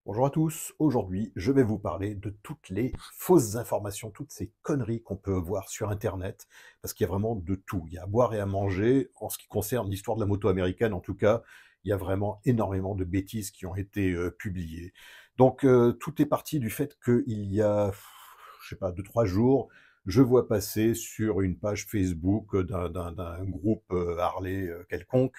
Bonjour à tous, aujourd'hui je vais vous parler de toutes les fausses informations, toutes ces conneries qu'on peut voir sur internet, parce qu'il y a vraiment de tout. Il y a à boire et à manger, en ce qui concerne l'histoire de la moto américaine en tout cas, il y a vraiment énormément de bêtises qui ont été publiées. Donc tout est parti du fait qu'il y a, je sais pas, 2 3 jours, je vois passer sur une page Facebook d'un groupe Harley quelconque,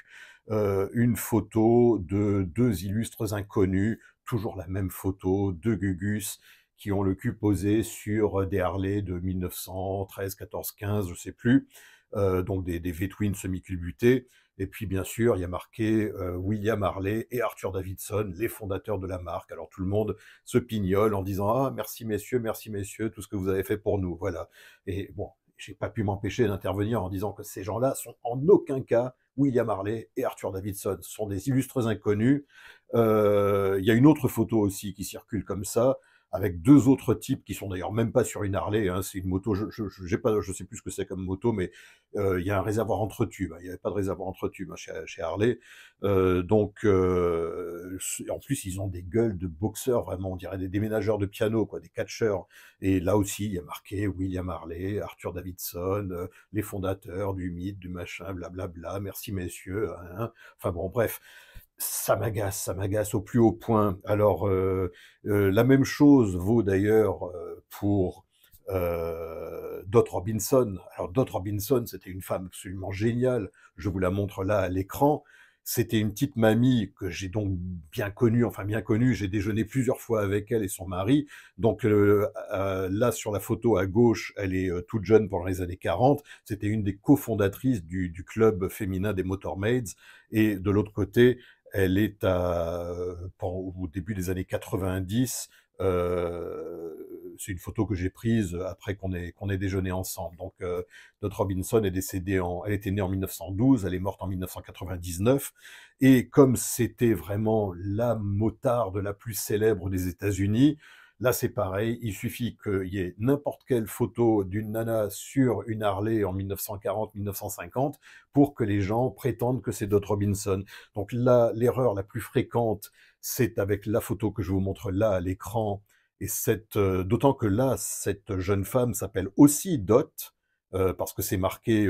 une photo de deux illustres inconnus, toujours la même photo, 2 Gugus qui ont le cul posé sur des Harley de 1913, 14, 15, je sais plus, donc des V-twin semi-culbutés. Et puis bien sûr, il y a marqué William Harley et Arthur Davidson, les fondateurs de la marque. Alors tout le monde se pignole en disant ah merci messieurs, tout ce que vous avez fait pour nous, voilà. Et bon, j'ai pas pu m'empêcher d'intervenir en disant que ces gens-là sont en aucun cas William Harley et Arthur Davidson, ce sont des illustres inconnus. Il y a une autre photo aussi qui circule comme ça, avec deux autres types qui sont d'ailleurs même pas sur une Harley, hein, c'est une moto, j'ai pas, je sais plus ce que c'est comme moto, mais il y a un réservoir entre tubes, hein, il n'y avait pas de réservoir entre tubes hein, chez Harley, donc en plus ils ont des gueules de boxeurs, vraiment, on dirait des déménageurs de piano, quoi, des catcheurs, et là aussi il y a marqué William Harley, Arthur Davidson, les fondateurs du mythe, du machin, blablabla, merci messieurs, hein. Enfin bon, bref, ça m'agace au plus haut point. Alors, la même chose vaut d'ailleurs pour Dot Robinson. Alors, Dot Robinson, c'était une femme absolument géniale. Je vous la montre là à l'écran. C'était une petite mamie que j'ai donc bien connue, enfin bien connue. J'ai déjeuné plusieurs fois avec elle et son mari. Donc là, sur la photo à gauche, elle est toute jeune pendant les années 40. C'était une des cofondatrices du club féminin des Motormaids. Et de l'autre côté, elle est au début des années 90. C'est une photo que j'ai prise après qu'on ait déjeuné ensemble. Donc, notre Robinson est elle était née en 1912, elle est morte en 1999. Et comme c'était vraiment la motarde la plus célèbre des États-Unis, là, c'est pareil, il suffit qu'il y ait n'importe quelle photo d'une nana sur une Harley en 1940-1950 pour que les gens prétendent que c'est Dot Robinson. Donc là, l'erreur la plus fréquente, c'est avec la photo que je vous montre là à l'écran, et d'autant que là, cette jeune femme s'appelle aussi Dot, parce que c'est marqué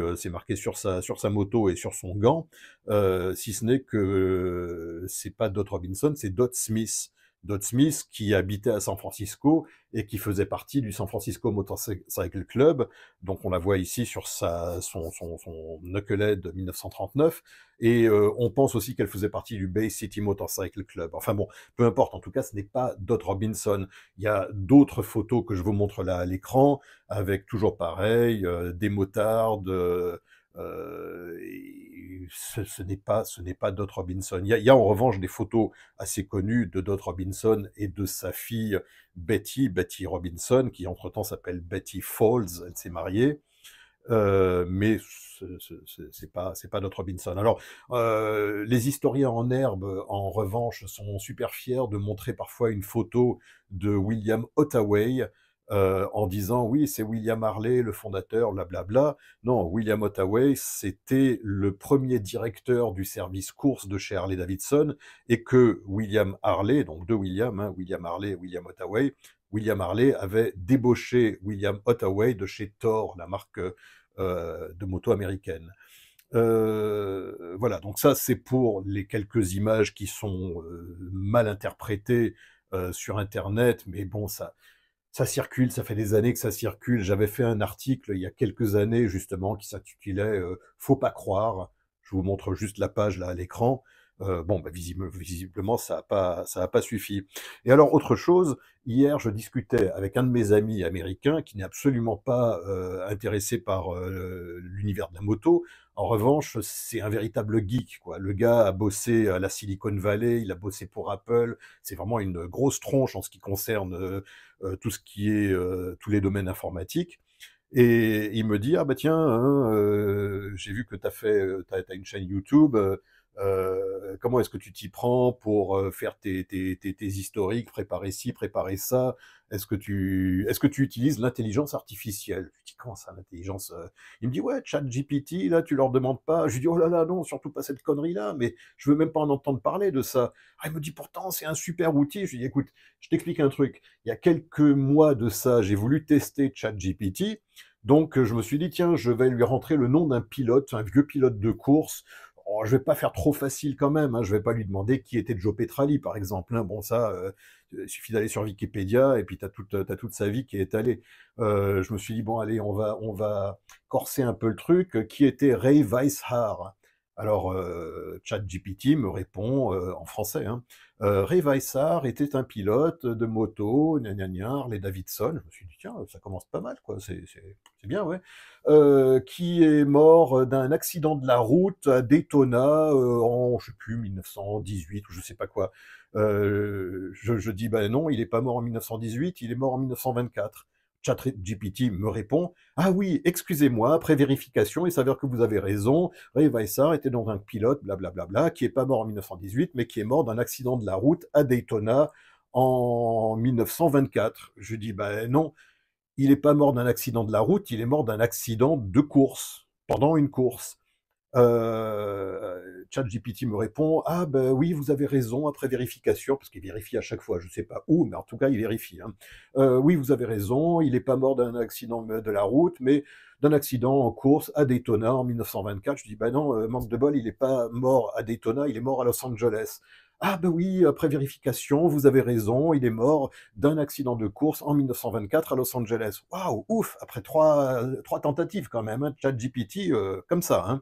sur sa moto et sur son gant, si ce n'est que c'est pas Dot Robinson, c'est Dot Smith. Dot Smith qui habitait à San Francisco et qui faisait partie du San Francisco Motorcycle Club. Donc on la voit ici sur son knucklehead 1939. Et on pense aussi qu'elle faisait partie du Bay City Motorcycle Club. Enfin bon, peu importe, en tout cas, ce n'est pas Dot Robinson. Il y a d'autres photos que je vous montre là à l'écran, avec toujours pareil, des motards, et ce n'est pas Dot Robinson. Il y a en revanche des photos assez connues de Dot Robinson et de sa fille Betty Robinson, qui entre-temps s'appelle Betty Falls, elle s'est mariée. Mais c'est pas notre Robinson. Alors, les historiens en herbe, en revanche, sont super fiers de montrer parfois une photo de William Ottaway, en disant oui, c'est William Harley, le fondateur, blablabla. Non, William Ottaway, c'était le premier directeur du service course de chez Harley Davidson, et que William Harley, donc deux William, hein, William Harley et William Ottaway, William Harley avait débauché William Ottaway de chez Thor, la marque de moto américaine. Voilà, donc ça c'est pour les quelques images qui sont mal interprétées sur Internet, mais bon, ça circule, ça fait des années que ça circule. J'avais fait un article il y a quelques années justement qui s'intitulait Faut pas croire. Je vous montre juste la page là à l'écran. Bon, bah, visiblement, ça a pas suffi. Et alors, autre chose, hier, je discutais avec un de mes amis américains qui n'est absolument pas intéressé par l'univers de la moto. En revanche, c'est un véritable geek, quoi. Le gars a bossé à la Silicon Valley, il a bossé pour Apple. C'est vraiment une grosse tronche en ce qui concerne tout ce qui est tous les domaines informatiques. Et il me dit ah bah tiens, hein, j'ai vu que t'as une chaîne YouTube. Comment est-ce que tu t'y prends pour faire tes historiques, préparer ci, préparer ça? Est-ce que tu utilises l'intelligence artificielle? Je dis, comment ça, l'intelligence Il me dit, ouais, ChatGPT, là, tu leur demandes pas. Je lui dis, oh là là, non, surtout pas cette connerie-là, mais je veux même pas en entendre parler de ça. Ah, il me dit, pourtant, c'est un super outil. Je lui dis, écoute, je t'explique un truc. Il y a quelques mois de ça, j'ai voulu tester ChatGPT. Donc, je me suis dit, tiens, je vais lui rentrer le nom d'un pilote, un vieux pilote de course. Oh, je vais pas faire trop facile quand même, hein. Je vais pas lui demander qui était Joe Petrali, par exemple, hein. Bon, ça, il suffit d'aller sur Wikipédia et puis t'as toute sa vie qui est étalée. Je me suis dit, bon, allez, on va corser un peu le truc. Qui était Ray Weishar? Alors, ChatGPT me répond en français, hein. Ray Weissar était un pilote de moto, gna gna gna, Harley-Davidson. Je me suis dit, tiens, ça commence pas mal, quoi. C'est bien, ouais. Qui est mort d'un accident de la route à Daytona en, je sais plus, 1918 ou je sais pas quoi. Je dis, ben non, il est pas mort en 1918, il est mort en 1924. ChatGPT me répond, ah oui, excusez-moi, après vérification, il s'avère que vous avez raison, Ray Weissar était donc un pilote, blablabla, qui est pas mort en 1918, mais qui est mort d'un accident de la route à Daytona en 1924. Je dis, ben non, il n'est pas mort d'un accident de la route, il est mort d'un accident de course, pendant une course. ChatGPT me répond, ah ben oui, vous avez raison, après vérification, parce qu'il vérifie à chaque fois, je ne sais pas où, mais en tout cas, il vérifie, hein. Oui, vous avez raison, il n'est pas mort d'un accident de la route, mais d'un accident en course à Daytona en 1924. Je dis, ben non, manque de bol, il n'est pas mort à Daytona, il est mort à Los Angeles. Ah ben oui, après vérification, vous avez raison, il est mort d'un accident de course en 1924 à Los Angeles. Waouh, ouf, après trois tentatives quand même, hein, ChatGPT, comme ça, hein.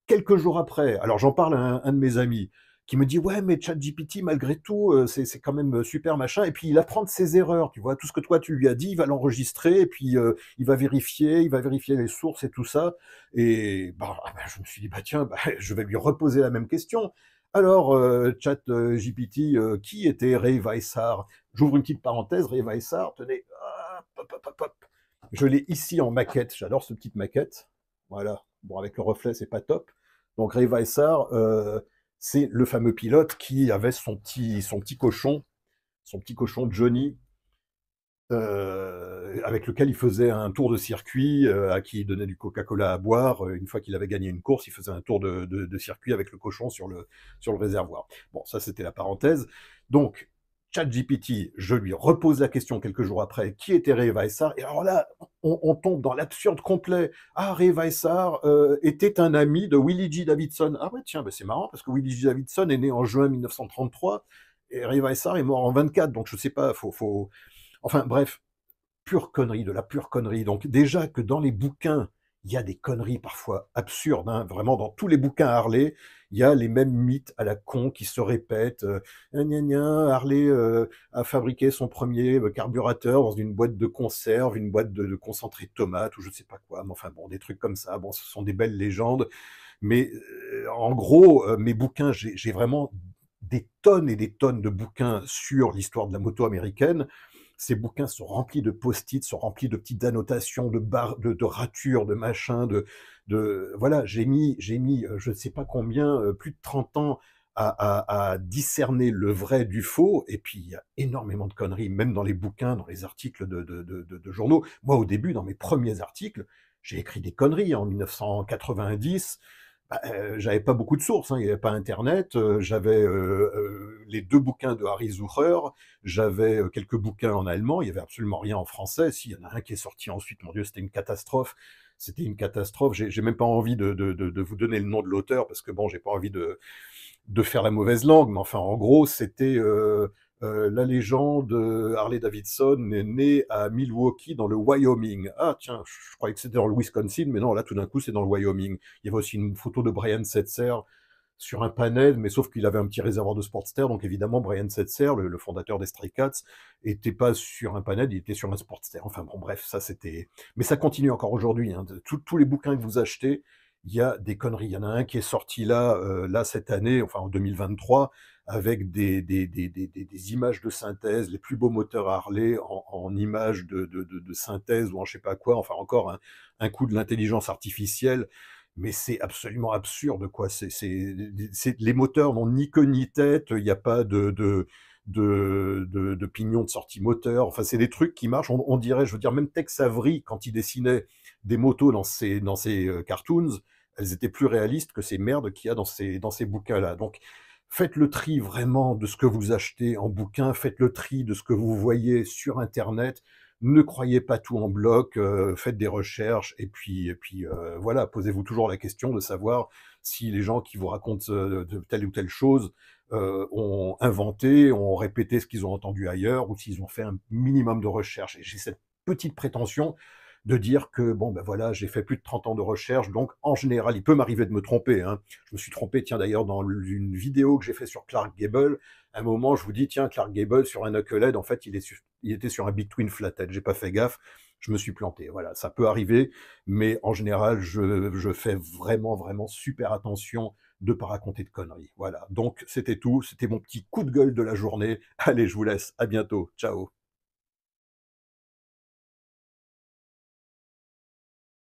Quelques jours après, alors j'en parle à un de mes amis qui me dit, ouais, mais ChatGPT, malgré tout, c'est quand même super machin. Et puis il apprend de ses erreurs, tu vois, tout ce que toi tu lui as dit, il va l'enregistrer, et puis il va vérifier les sources et tout ça. Et bah, je me suis dit, bah tiens, bah, je vais lui reposer la même question. Alors, ChatGPT, qui était Ray Weissar? J'ouvre une petite parenthèse, Ray Weissar, tenez, hop, hop, hop, hop. Je l'ai ici en maquette, j'adore cette petite maquette. Voilà. Bon, avec le reflet, c'est pas top. Donc Ray Weissar, c'est le fameux pilote qui avait son petit cochon Johnny, avec lequel il faisait un tour de circuit, à qui il donnait du Coca-Cola à boire. Une fois qu'il avait gagné une course, il faisait un tour de circuit avec le cochon sur le réservoir. Bon, ça c'était la parenthèse. Donc, ChatGPT, je lui repose la question quelques jours après, qui était Ray Weissar? Et alors là, on tombe dans l'absurde complet. Ah, Ray Weissar était un ami de Willie G. Davidson. Ah ouais, tiens, ben c'est marrant, parce que Willie G. Davidson est né en juin 1933, et Ray Weissar est mort en 24, donc je sais pas, Enfin bref, pure connerie, de la pure connerie. Donc déjà que dans les bouquins, il y a des conneries parfois absurdes, hein. Vraiment, dans tous les bouquins Harley, il y a les mêmes mythes à la con qui se répètent. Gna gna, Harley a fabriqué son premier carburateur dans une boîte de conserve, une boîte de concentré de tomates ou je sais pas quoi. Mais enfin bon, des trucs comme ça. Bon, ce sont des belles légendes. Mais en gros, mes bouquins, j'ai vraiment des tonnes et des tonnes de bouquins sur l'histoire de la moto américaine. Ces bouquins sont remplis de post-it, sont remplis de petites annotations, de barres, de ratures, de machins, voilà, j'ai mis, je ne sais pas combien, plus de 30 ans à discerner le vrai du faux. Et puis il y a énormément de conneries, même dans les bouquins, dans les articles de journaux. Moi, au début, dans mes premiers articles, j'ai écrit des conneries en 1990. Bah, j'avais pas beaucoup de sources, hein, il n'y avait pas Internet, j'avais les deux bouquins de Harry Zucher, j'avais quelques bouquins en allemand, il n'y avait absolument rien en français. S'il y en a un qui est sorti ensuite, mon Dieu, c'était une catastrophe. C'était une catastrophe. J'ai même pas envie de vous donner le nom de l'auteur parce que bon, j'ai pas envie de faire la mauvaise langue, mais enfin, en gros, c'était la légende Harley Davidson est né à Milwaukee dans le Wyoming. Ah tiens, je croyais que c'était dans le Wisconsin, mais non, là tout d'un coup c'est dans le Wyoming. Il y avait aussi une photo de Brian Setzer sur un panel, mais sauf qu'il avait un petit réservoir de Sportster, donc évidemment Brian Setzer, le fondateur des Stray Cats, était pas sur un panel, il était sur un Sportster. Enfin bon, bref, ça c'était... Mais ça continue encore aujourd'hui, hein. Tous les bouquins que vous achetez, il y a des conneries. Il y en a un qui est sorti là cette année, enfin en 2023, avec des images de synthèse, les plus beaux moteurs Harley en images de synthèse ou en je sais pas quoi, enfin encore un coup de l'intelligence artificielle. mais c'est absolument absurde, quoi. Les moteurs n'ont ni queue ni tête, il n'y a pas de pignon de sortie moteur. Enfin, c'est des trucs qui marchent. On dirait, je veux dire, même Tex Avery, quand il dessinait des motos dans ses cartoons, elles étaient plus réalistes que ces merdes qu'il y a dans ces bouquins-là. Donc, faites le tri vraiment de ce que vous achetez en bouquin, faites le tri de ce que vous voyez sur Internet. Ne croyez pas tout en bloc, faites des recherches et puis voilà, posez-vous toujours la question de savoir si les gens qui vous racontent de telle ou telle chose ont inventé, ont répété ce qu'ils ont entendu ailleurs ou s'ils ont fait un minimum de recherche. Et j'ai cette petite prétention de dire que, bon, ben voilà, j'ai fait plus de 30 ans de recherche, donc en général, il peut m'arriver de me tromper. Hein. Je me suis trompé, tiens, d'ailleurs, dans une vidéo que j'ai fait sur Clark Gable, à un moment, je vous dis, tiens, Clark Gable, sur un Knucklehead, en fait, il était sur un Big Twin Flathead, j'ai pas fait gaffe, je me suis planté. Voilà, ça peut arriver, mais en général, je fais vraiment, vraiment super attention de pas raconter de conneries. Voilà, donc c'était tout, c'était mon petit coup de gueule de la journée. Allez, je vous laisse, à bientôt, ciao.